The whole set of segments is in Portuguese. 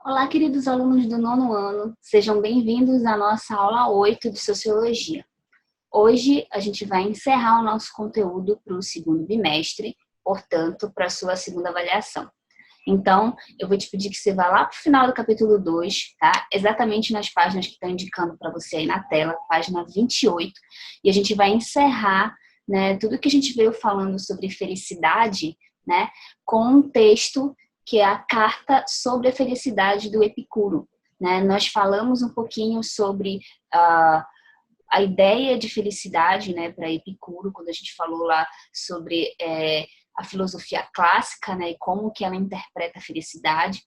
Olá, queridos alunos do nono ano, sejam bem-vindos à nossa aula 8 de Sociologia. Hoje a gente vai encerrar o nosso conteúdo para o segundo bimestre, portanto, para a sua segunda avaliação. Então, eu vou te pedir que você vá lá para o final do capítulo 2, tá? Exatamente nas páginas que estão indicando para você aí na tela, página 28, e a gente vai encerrar, né, tudo que a gente veio falando sobre felicidade, né, com um texto que é a Carta sobre a Felicidade do Epicuro, né? Nós falamos um pouquinho sobre a ideia de felicidade, né, para Epicuro, quando a gente falou lá sobre a filosofia clássica, né, e como que ela interpreta a felicidade.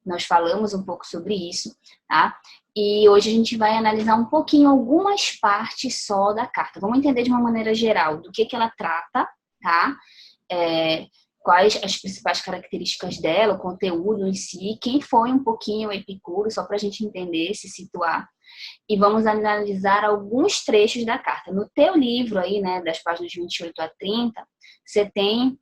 Nós falamos um pouco sobre isso, tá? E hoje a gente vai analisar um pouquinho algumas partes só da carta. Vamos entender de uma maneira geral do que ela trata, tá? Quais as principais características dela, o conteúdo em si, quem foi um pouquinho o Epicuro, só para a gente entender, se situar. E vamos analisar alguns trechos da carta. No teu livro aí, né, das páginas 28 a 30, você tem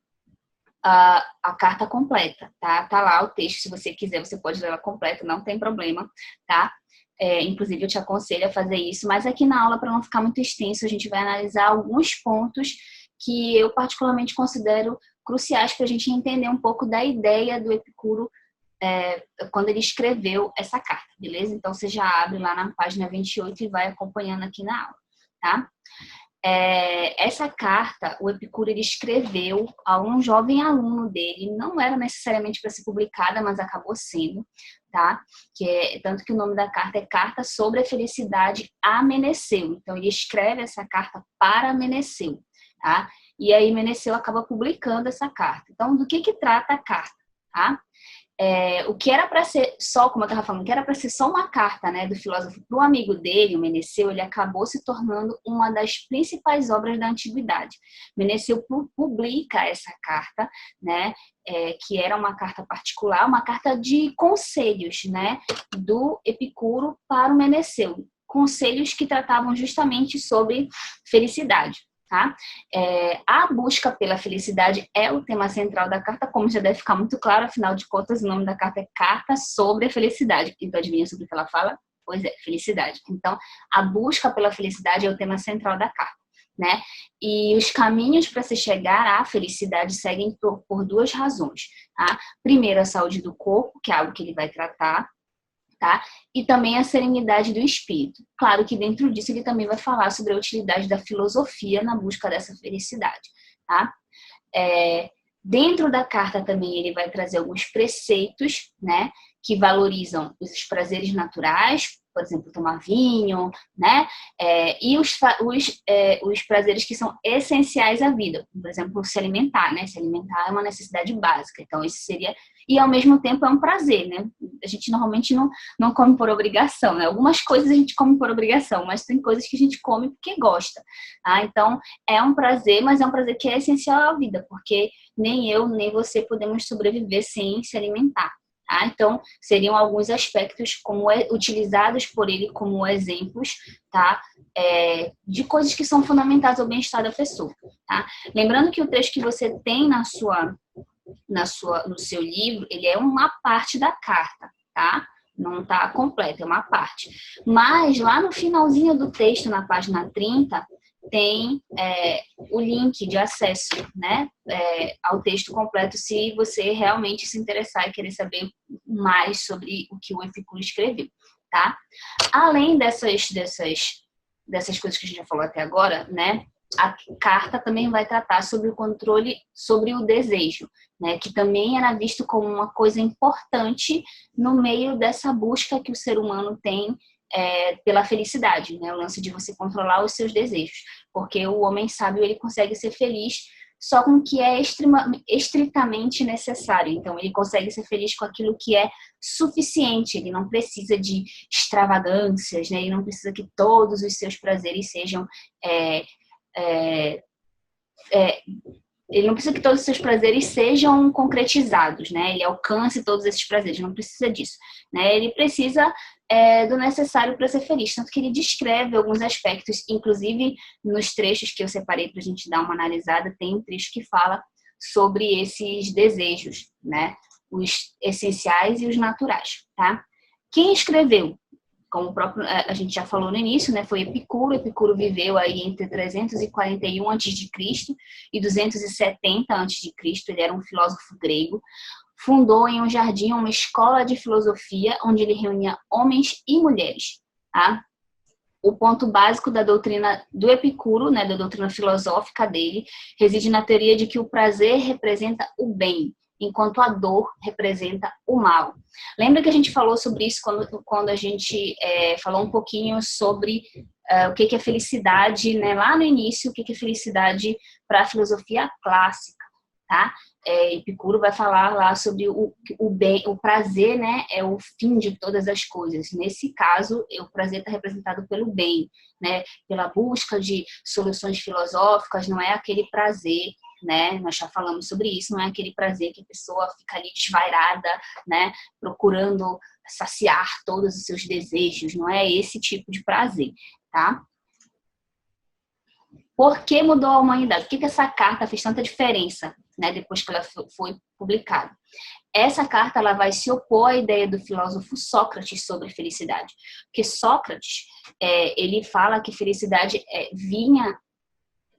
a carta completa, tá? Tá lá o texto, se você quiser, você pode ler ela completa, não tem problema, tá? Inclusive, eu te aconselho a fazer isso, mas aqui na aula, para não ficar muito extenso, a gente vai analisar alguns pontos que eu particularmente considero cruciais para a gente entender um pouco da ideia do Epicuro quando ele escreveu essa carta, beleza? Então, você já abre lá na página 28 e vai acompanhando aqui na aula, tá? Essa carta, o Epicuro ele escreveu a um jovem aluno dele, não era necessariamente para ser publicada, mas acabou sendo, tá? Tanto que o nome da carta é Carta sobre a Felicidade a Meneceu. Então, ele escreve essa carta para Meneceu, tá? E aí Meneceu acaba publicando essa carta. Então, do que trata a carta, tá? O que era para ser só, como eu estava falando, que era para ser só uma carta, né, do filósofo para o amigo dele, o Meneceu, ele acabou se tornando uma das principais obras da antiguidade. Meneceu publica essa carta, né, que era uma carta particular, uma carta de conselhos, né, do Epicuro para o Meneceu. Conselhos que tratavam justamente sobre felicidade. Tá? A busca pela felicidade é o tema central da carta, como já deve ficar muito claro, afinal de contas, o nome da carta é Carta sobre a Felicidade. Então, adivinha sobre o que ela fala? Pois é, felicidade. Então, a busca pela felicidade é o tema central da carta, né? E os caminhos para se chegar à felicidade seguem por duas razões, tá? Primeiro, a saúde do corpo, que é algo que ele vai tratar, tá? E também a serenidade do espírito. Claro que dentro disso ele também vai falar sobre a utilidade da filosofia na busca dessa felicidade, tá? Dentro da carta também ele vai trazer alguns preceitos, né, que valorizam os prazeres naturais, por exemplo, tomar vinho, né, e os prazeres que são essenciais à vida, por exemplo, se alimentar, né, se alimentar é uma necessidade básica, então isso seria, e ao mesmo tempo é um prazer, né, a gente normalmente não come por obrigação, né, algumas coisas a gente come por obrigação, mas tem coisas que a gente come porque gosta, tá? Então é um prazer, mas é um prazer que é essencial à vida, porque nem eu, nem você podemos sobreviver sem se alimentar. Tá? Então, seriam alguns aspectos utilizados por ele como exemplos, tá? De coisas que são fundamentais ao bem-estar da pessoa. Tá? Lembrando que o texto que você tem no seu livro, ele é uma parte da carta, tá? Não está completa, é uma parte. Mas lá no finalzinho do texto, na página 30, tem o link de acesso, né, ao texto completo, se você realmente se interessar e querer saber mais sobre o que o Epicuro escreveu, tá? Além dessas coisas que a gente já falou até agora, né, a carta também vai tratar sobre o controle sobre o desejo, né, que também era visto como uma coisa importante no meio dessa busca que o ser humano tem pela felicidade, né? O lance de você controlar os seus desejos, porque o homem sábio ele consegue ser feliz só com o que é estritamente necessário. Então ele consegue ser feliz com aquilo que é suficiente. Ele não precisa de extravagâncias, né? Ele não precisa que todos os seus prazeres sejam ele não precisa que todos os seus prazeres sejam concretizados, né? Ele alcance todos esses prazeres, não precisa disso, né? Ele precisa do necessário para ser feliz, tanto que ele descreve alguns aspectos, inclusive nos trechos que eu separei para a gente dar uma analisada, tem um trecho que fala sobre esses desejos, né? os essenciais e os naturais, tá? Quem escreveu? Como o próprio, a gente já falou no início, né, foi Epicuro. Epicuro viveu aí entre 341 a.C. e 270 a.C. Ele era um filósofo grego. Fundou em um jardim uma escola de filosofia onde ele reunia homens e mulheres. Tá? O ponto básico da doutrina do Epicuro, né, da doutrina filosófica dele, reside na teoria de que o prazer representa o bem, enquanto a dor representa o mal. Lembra que a gente falou sobre isso quando a gente falou um pouquinho sobre o que é felicidade, né? Lá no início, o que é felicidade para a filosofia clássica, tá? Epicuro vai falar lá sobre o bem, o prazer, né? É o fim de todas as coisas. Nesse caso, o prazer está representado pelo bem, né? Pela busca de soluções filosóficas, não é aquele prazer, né? Nós já falamos sobre isso, não é aquele prazer que a pessoa fica ali desvairada, né? Procurando saciar todos os seus desejos, não é esse tipo de prazer, tá? Por que mudou a humanidade? Por que essa carta fez tanta diferença, né, depois que ela foi publicada? Essa carta ela vai se opor à ideia do filósofo Sócrates sobre felicidade. Porque Sócrates, ele fala que felicidade vinha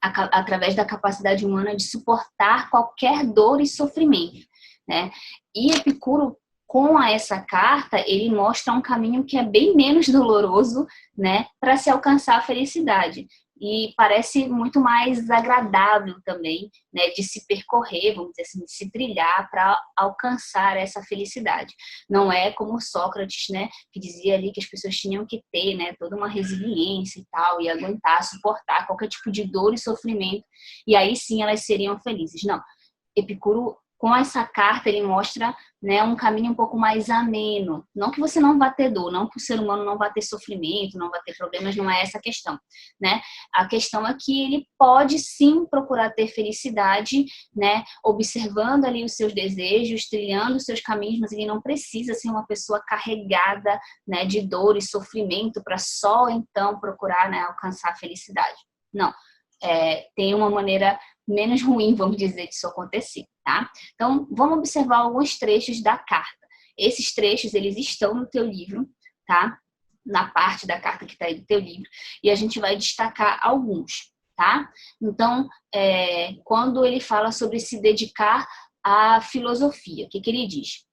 através da capacidade humana de suportar qualquer dor e sofrimento, né? E Epicuro, com essa carta, ele mostra um caminho que é bem menos doloroso, né, para se alcançar a felicidade. E parece muito mais agradável também, né, de se percorrer, vamos dizer assim, de se trilhar para alcançar essa felicidade. Não é como Sócrates, né, que dizia ali que as pessoas tinham que ter, né, toda uma resiliência e tal, e aguentar, suportar qualquer tipo de dor e sofrimento, e aí sim elas seriam felizes. Não, Epicuro, com essa carta, ele mostra, né, um caminho um pouco mais ameno. Não que você não vá ter dor, não que o ser humano não vá ter sofrimento, não vá ter problemas, não é essa a questão, né? A questão é que ele pode sim procurar ter felicidade, né, observando ali os seus desejos, trilhando os seus caminhos, mas ele não precisa ser uma pessoa carregada, né, de dor e sofrimento para só então procurar, né, alcançar a felicidade. Não. Tem uma maneira menos ruim, vamos dizer, disso acontecer, tá? Então, vamos observar alguns trechos da carta. Esses trechos, eles estão no teu livro, tá? Na parte da carta que está aí do teu livro, e a gente vai destacar alguns, tá? Então, quando ele fala sobre se dedicar à filosofia, o que ele diz?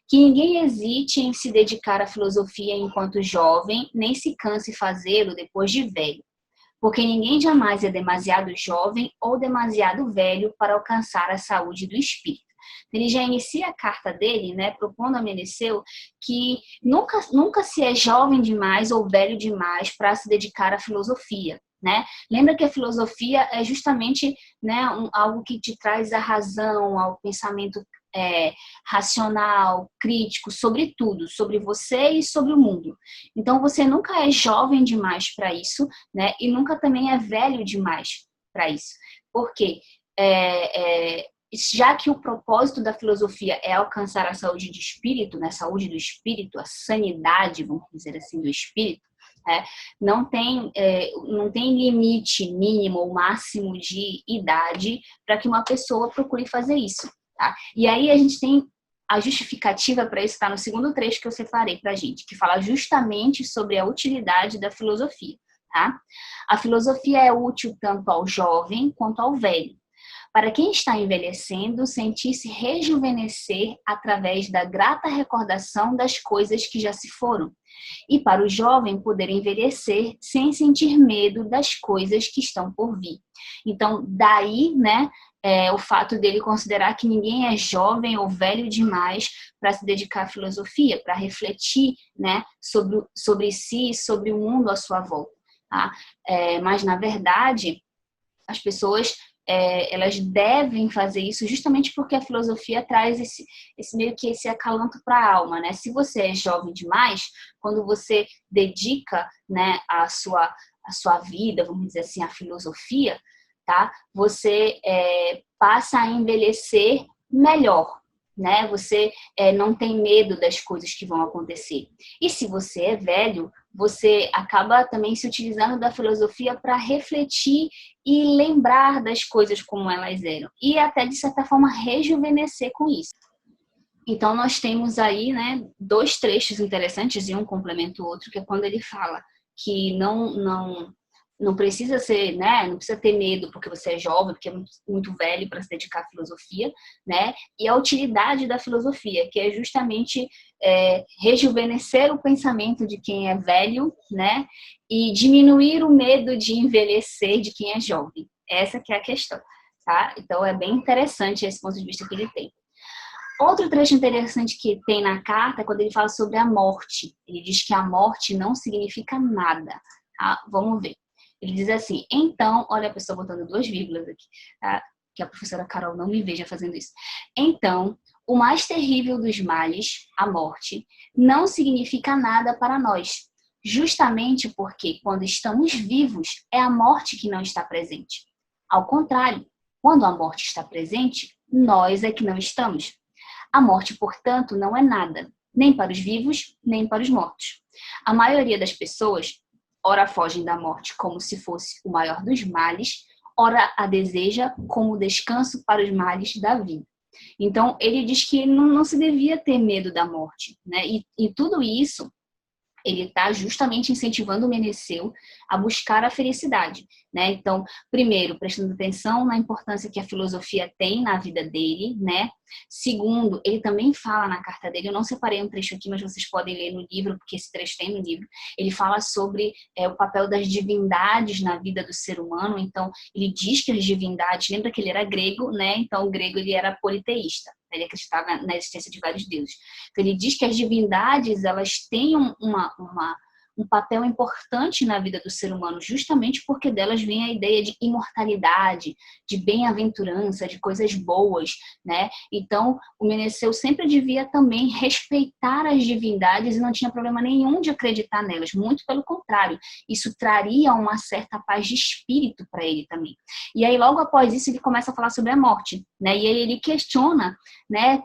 Que ninguém hesite em se dedicar à filosofia enquanto jovem, nem se canse fazê-lo depois de velho, porque ninguém jamais é demasiado jovem ou demasiado velho para alcançar a saúde do espírito. Ele já inicia a carta dele, né, propondo a Meneceu que nunca se é jovem demais ou velho demais para se dedicar à filosofia, né? Lembra que a filosofia é justamente, né, algo que te traz a razão, ao pensamento racional, crítico, sobre tudo, sobre você e sobre o mundo. Então, você nunca é jovem demais para isso, né? E nunca também é velho demais para isso. Por quê? Já que o propósito da filosofia é alcançar a saúde de espírito, né? Saúde do espírito, a sanidade, vamos dizer assim, do espírito, não tem limite mínimo ou máximo de idade para que uma pessoa procure fazer isso. Tá? E aí a gente tem a justificativa para isso, está no segundo trecho que eu separei para a gente, que fala justamente sobre a utilidade da filosofia. Tá? A filosofia é útil tanto ao jovem quanto ao velho. Para quem está envelhecendo, sentir-se rejuvenescer através da grata recordação das coisas que já se foram. E para o jovem poder envelhecer sem sentir medo das coisas que estão por vir. Então, daí, né, o fato dele considerar que ninguém é jovem ou velho demais para se dedicar à filosofia, para refletir, né, sobre si e sobre o mundo à sua volta. Tá? Mas, na verdade, as pessoas elas devem fazer isso justamente porque a filosofia traz esse meio que esse acalanto para a alma, né? Se você é jovem demais, quando você dedica, né, a sua vida, vamos dizer assim, à filosofia, tá? Você passa a envelhecer melhor, né? Você não tem medo das coisas que vão acontecer. E se você é velho, você acaba também se utilizando da filosofia para refletir e lembrar das coisas como elas eram. E até, de certa forma, rejuvenescer com isso. Então, nós temos aí, né, dois trechos interessantes e um complementa o outro, que é quando ele fala que não precisa ser, né, não precisa ter medo porque você é jovem, porque é muito velho para se dedicar à filosofia, né, e a utilidade da filosofia, que é justamente rejuvenescer o pensamento de quem é velho, né, e diminuir o medo de envelhecer de quem é jovem. Essa que é a questão, tá? Então, é bem interessante esse ponto de vista que ele tem. Outro trecho interessante que tem na carta é quando ele fala sobre a morte. Ele diz que a morte não significa nada. Tá? Vamos ver. Ele diz assim, então, olha a pessoa botando 2 vírgulas aqui, tá? Que a professora Carol não me veja fazendo isso. Então, o mais terrível dos males, a morte, não significa nada para nós. Justamente porque quando estamos vivos, é a morte que não está presente. Ao contrário, quando a morte está presente, nós é que não estamos. A morte, portanto, não é nada, nem para os vivos, nem para os mortos. A maioria das pessoas, ora fogem da morte como se fosse o maior dos males, ora a deseja como descanso para os males da vida. Então, ele diz que não se devia ter medo da morte, né? E tudo isso ele está justamente incentivando o Meneceu a buscar a felicidade, né? Então, primeiro, prestando atenção na importância que a filosofia tem na vida dele, né? Segundo, ele também fala na carta dele, eu não separei um trecho aqui, mas vocês podem ler no livro, porque esse trecho tem no livro, ele fala sobre o papel das divindades na vida do ser humano, então ele diz que as divindades, lembra que ele era grego, né? Então o grego ele era politeísta, ele acreditava na existência de vários deuses. Então, ele diz que as divindades elas têm um papel importante na vida do ser humano, justamente porque delas vem a ideia de imortalidade, de bem-aventurança, de coisas boas, né? Então, o Meneceu sempre devia também respeitar as divindades e não tinha problema nenhum de acreditar nelas, muito pelo contrário, isso traria uma certa paz de espírito para ele também. E aí, logo após isso, ele começa a falar sobre a morte, né? E aí ele questiona, né?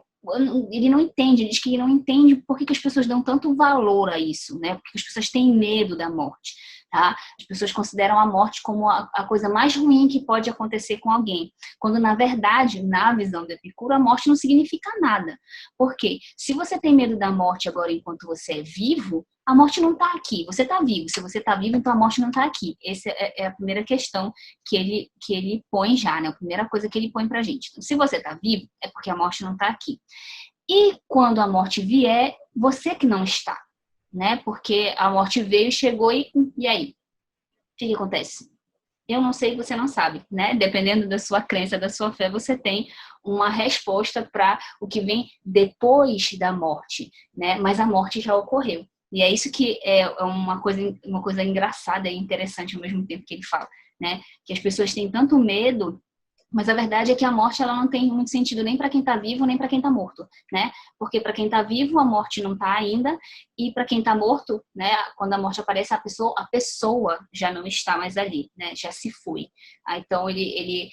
Ele não entende, ele diz que ele não entende por que as pessoas dão tanto valor a isso, né? Porque as pessoas têm medo da morte, tá? As pessoas consideram a morte como a coisa mais ruim que pode acontecer com alguém, quando na verdade, na visão do Epicuro, a morte não significa nada. Por quê? Se você tem medo da morte agora enquanto você é vivo, a morte não está aqui, você está vivo. Se você está vivo, então a morte não está aqui. Essa é a primeira questão que ele põe já, né? A primeira coisa que ele põe pra gente. Então, se você está vivo, é porque a morte não está aqui. E quando a morte vier, você que não está, né? Porque a morte veio, chegou e aí? O que acontece? Eu não sei, você não sabe, né? Dependendo da sua crença, da sua fé, você tem uma resposta para o que vem depois da morte, né? Mas a morte já ocorreu. E é isso que é uma coisa engraçada e interessante ao mesmo tempo que ele fala, né? Que as pessoas têm tanto medo, mas a verdade é que a morte ela não tem muito sentido nem para quem está vivo, nem para quem está morto, né? Porque para quem está vivo, a morte não está ainda, e para quem está morto, né, quando a morte aparece, a pessoa já não está mais ali, né? Já se foi. Então ele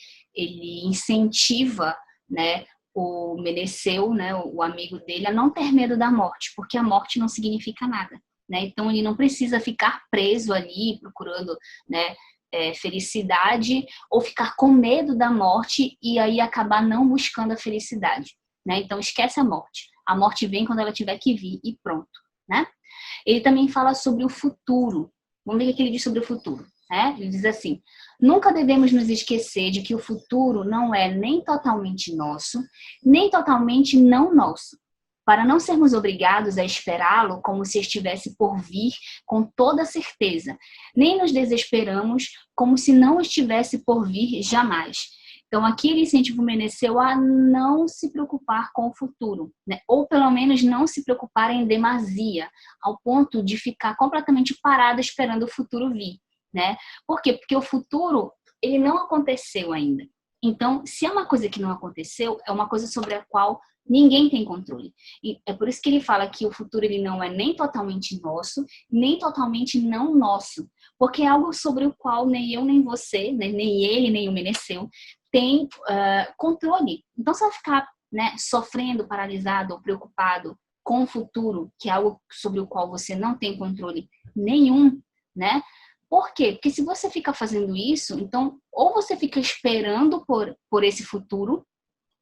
incentiva, né, o Meneceu, né, o amigo dele, a não ter medo da morte, porque a morte não significa nada, né? Então ele não precisa ficar preso ali procurando, né, felicidade ou ficar com medo da morte e aí acabar não buscando a felicidade, né? Então esquece a morte. A morte vem quando ela tiver que vir e pronto, né? Ele também fala sobre o futuro. Vamos ver o que ele diz sobre o futuro, né? Ele diz assim: nunca devemos nos esquecer de que o futuro não é nem totalmente nosso, nem totalmente não nosso. Para não sermos obrigados a esperá-lo como se estivesse por vir com toda certeza, nem nos desesperamos como se não estivesse por vir jamais. Então, aqui ele incentiva o Meneceu a não se preocupar com o futuro, né? Ou pelo menos não se preocupar em demasia, ao ponto de ficar completamente parado esperando o futuro vir, né? Por quê? Porque o futuro, ele não aconteceu ainda. Então, se é uma coisa que não aconteceu, é uma coisa sobre a qual ninguém tem controle. E é por isso que ele fala que o futuro ele não é nem totalmente nosso, nem totalmente não nosso. Porque é algo sobre o qual nem eu, nem você, né, nem ele, nem o Meneceu tem controle. Então, se eu ficar, né, sofrendo, paralisado ou preocupado com o futuro, que é algo sobre o qual você não tem controle nenhum, né? Por quê? Porque se você fica fazendo isso, então, ou você fica esperando por esse futuro,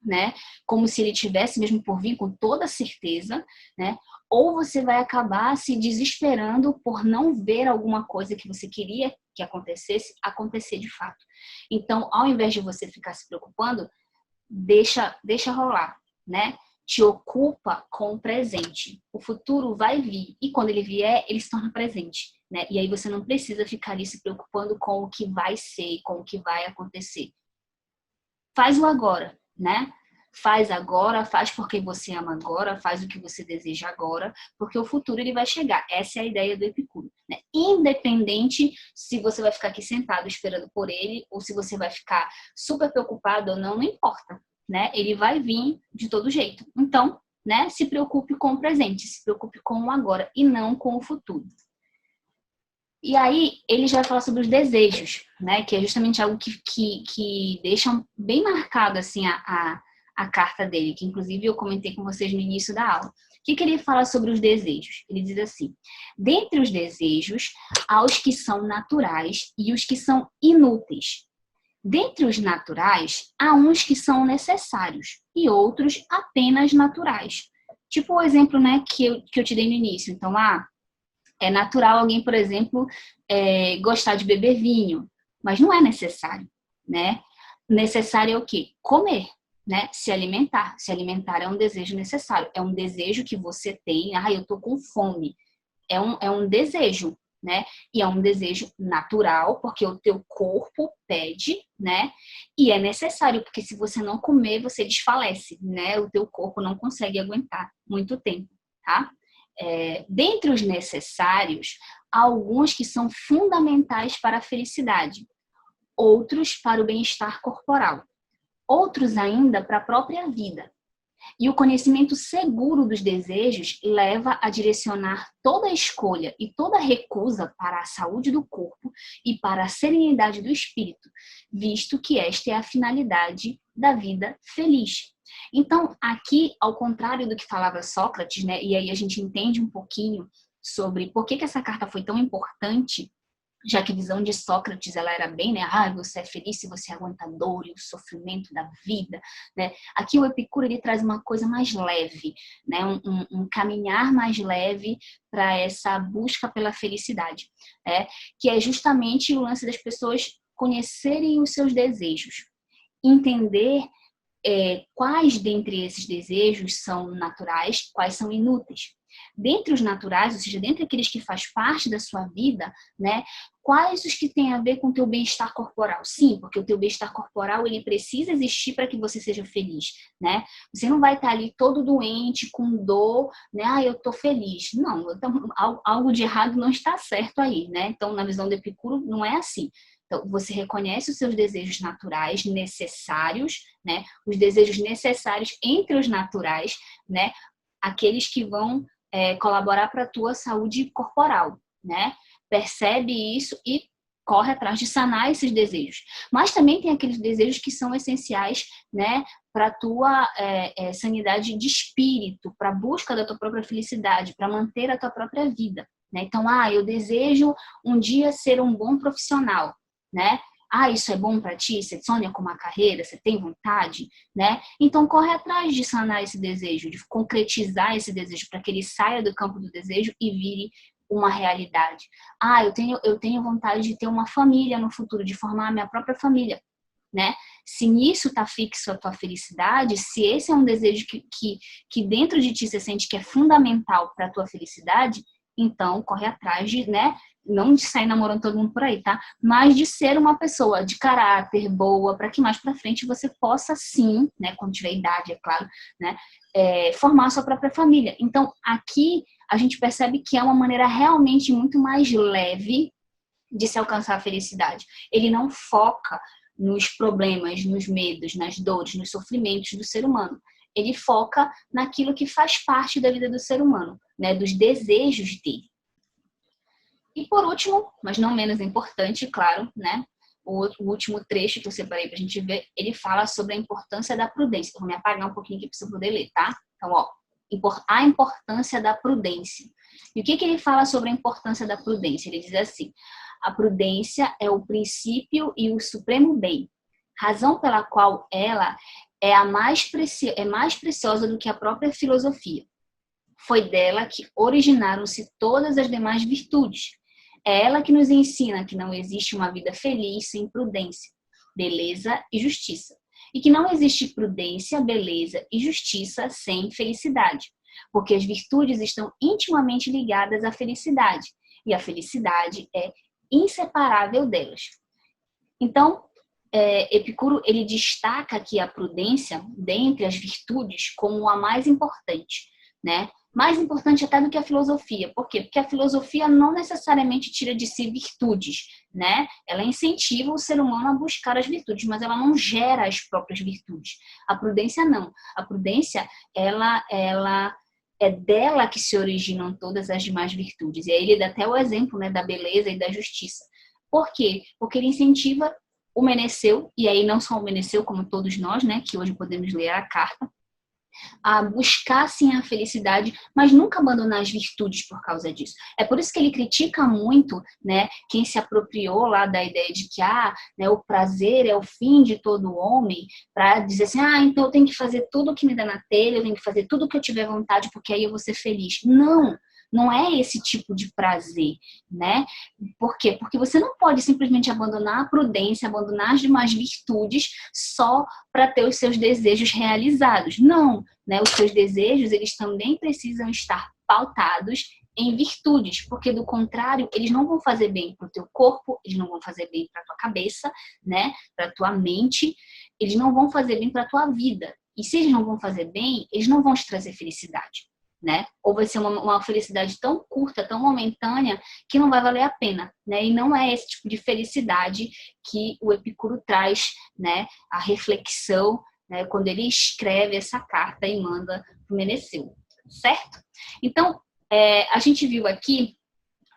né? Como se ele tivesse mesmo por vir com toda certeza, né? Ou você vai acabar se desesperando por não ver alguma coisa que você queria que acontecesse, acontecer de fato. Então, ao invés de você ficar se preocupando, deixa rolar, né? Te ocupa com o presente. O futuro vai vir e quando ele vier, ele se torna presente, né? E aí você não precisa ficar ali se preocupando com o que vai ser, com o que vai acontecer. Faz o agora, né? Faz agora, faz porque você ama agora, faz o que você deseja agora, porque o futuro ele vai chegar. Essa é a ideia do Epicuro, né? Independente se você vai ficar aqui sentado esperando por ele ou se você vai ficar super preocupado ou não, não importa, né? Ele vai vir de todo jeito. Então, né? Se preocupe com o presente, se preocupe com o agora e não com o futuro. E aí, ele já vai falar sobre os desejos, né? Que é justamente algo que deixa bem marcado, assim, a carta dele, que inclusive eu comentei com vocês no início da aula. O que ele fala sobre os desejos? Ele diz assim, dentre os desejos, há os que são naturais e os que são inúteis. Dentre os naturais, há uns que são necessários e outros apenas naturais. Tipo o exemplo, né, que eu te dei no início. Então, é natural alguém, por exemplo, gostar de beber vinho, mas não é necessário, né? Necessário é o quê? Comer, né? Se alimentar. Se alimentar é um desejo necessário. É um desejo que você tem. Eu tô com fome. É um desejo, né? E é um desejo natural, porque o teu corpo pede, né? E é necessário, porque se você não comer, você desfalece, né? O teu corpo não consegue aguentar muito tempo, tá? Dentre os necessários, há alguns que são fundamentais para a felicidade, outros para o bem-estar corporal, outros ainda para a própria vida. E o conhecimento seguro dos desejos leva a direcionar toda a escolha e toda a recusa para a saúde do corpo e para a serenidade do espírito, visto que esta é a finalidade da vida feliz. Então, aqui, ao contrário do que falava Sócrates, né, e aí a gente entende um pouquinho sobre por que essa carta foi tão importante, já que a visão de Sócrates ela era bem, né? Você é feliz se você aguenta a dor e o sofrimento da vida, né? Aqui o Epicuro ele traz uma coisa mais leve, né? Um caminhar mais leve para essa busca pela felicidade, né? Que é justamente o lance das pessoas conhecerem os seus desejos, entender quais dentre esses desejos são naturais, quais são inúteis. Dentre os naturais, ou seja, dentre aqueles que faz parte da sua vida, né, quais os que têm a ver com o teu bem-estar corporal? Sim, porque o teu bem-estar corporal ele precisa existir para que você seja feliz, né? Você não vai estar ali todo doente, com dor, né? Eu tô feliz. Não, então, algo de errado não está certo aí, né? Então, na visão do Epicuro, não é assim. Então, você reconhece os seus desejos naturais necessários, né? Os desejos necessários entre os naturais, né? Aqueles que vão colaborar para a tua saúde corporal, né? Percebe isso e corre atrás de sanar esses desejos. Mas também tem aqueles desejos que são essenciais, né? Para a tua sanidade de espírito, para a busca da tua própria felicidade, para manter a tua própria vida, né? Então, eu desejo um dia ser um bom profissional, né? Isso é bom para ti? Você sonha com uma carreira? Você tem vontade? Né? Então, corre atrás de sanar esse desejo, de concretizar esse desejo para que ele saia do campo do desejo e vire uma realidade. Eu tenho vontade de ter uma família no futuro, de formar a minha própria família. Né? Se nisso está fixo a tua felicidade, se esse é um desejo que dentro de ti você sente que é fundamental para a tua felicidade, então corre atrás de, né? Não de sair namorando todo mundo por aí, tá? Mas de ser uma pessoa de caráter boa, para que mais para frente você possa sim, né? Quando tiver idade, é claro, né? Formar a sua própria família. Então, aqui a gente percebe que é uma maneira realmente muito mais leve de se alcançar a felicidade. Ele não foca nos problemas, nos medos, nas dores, nos sofrimentos do ser humano. Ele foca naquilo que faz parte da vida do ser humano, né? Dos desejos dele. E por último, mas não menos importante, claro, né? O último trecho que eu separei para a gente ver, ele fala sobre a importância da prudência. Vou me apagar um pouquinho aqui para você poder ler, tá? Então, a importância da prudência. E o que ele fala sobre a importância da prudência? Ele diz assim, a prudência é o princípio e o supremo bem, razão pela qual ela é mais preciosa do que a própria filosofia. Foi dela que originaram-se todas as demais virtudes. É ela que nos ensina que não existe uma vida feliz sem prudência, beleza e justiça. E que não existe prudência, beleza e justiça sem felicidade. Porque as virtudes estão intimamente ligadas à felicidade. E a felicidade é inseparável delas. Então, Epicuro ele destaca aqui a prudência dentre as virtudes como a mais importante, né? Mais importante até do que a filosofia. Por quê? Porque a filosofia não necessariamente tira de si virtudes, né? Ela incentiva o ser humano a buscar as virtudes, mas ela não gera as próprias virtudes. A prudência não. A prudência, ela é dela que se originam todas as demais virtudes. E aí ele dá até o exemplo, né, da beleza e da justiça. Por quê? Porque ele incentiva o Meneceu, e aí não só o Meneceu, como todos nós, né, que hoje podemos ler a carta, a buscar sim a felicidade, mas nunca abandonar as virtudes por causa disso. É por isso que ele critica muito, né, quem se apropriou lá da ideia de que né, o prazer é o fim de todo homem, para dizer assim, então eu tenho que fazer tudo o que me dá na telha, eu tenho que fazer tudo o que eu tiver vontade, porque aí eu vou ser feliz. Não! Não é esse tipo de prazer, né? Por quê? Porque você não pode simplesmente abandonar a prudência, abandonar as demais virtudes só para ter os seus desejos realizados. Não, né? Os seus desejos, eles também precisam estar pautados em virtudes, porque do contrário, eles não vão fazer bem para o teu corpo, eles não vão fazer bem para a tua cabeça, né? Para a tua mente, eles não vão fazer bem para a tua vida. E se eles não vão fazer bem, eles não vão te trazer felicidade. Né? Ou vai ser uma felicidade tão curta, tão momentânea, que não vai valer a pena, né? E não é esse tipo de felicidade que o Epicuro traz, né? A reflexão, né? Quando ele escreve essa carta e manda para o Meneceu, certo? Então, a gente viu aqui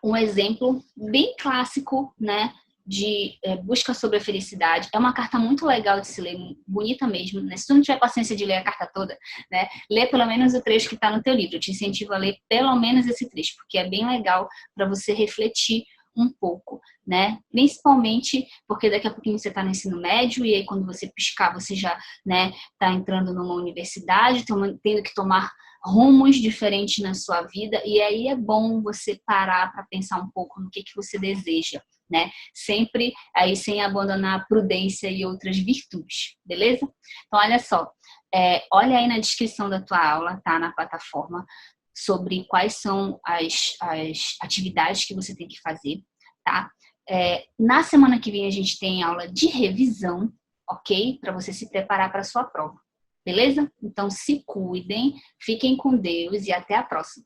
um exemplo bem clássico, né? De busca sobre a felicidade. É uma carta muito legal de se ler, bonita mesmo, né? Se tu não tiver paciência de ler a carta toda, né? Lê pelo menos o trecho que está no teu livro. Eu te incentivo a ler pelo menos esse trecho, porque é bem legal para você refletir um pouco, né? Principalmente porque daqui a pouquinho você está no ensino médio e aí quando você piscar, você já, né, tá entrando numa universidade, tendo que tomar rumos diferentes na sua vida, e aí é bom você parar para pensar um pouco no que você deseja, né? Sempre aí sem abandonar a prudência e outras virtudes, beleza? Então, olha só, olha aí na descrição da tua aula, tá? Na plataforma, sobre quais são as atividades que você tem que fazer, tá? Na semana que vem a gente tem aula de revisão, ok? Para você se preparar para a sua prova, beleza? Então, se cuidem, fiquem com Deus e até a próxima.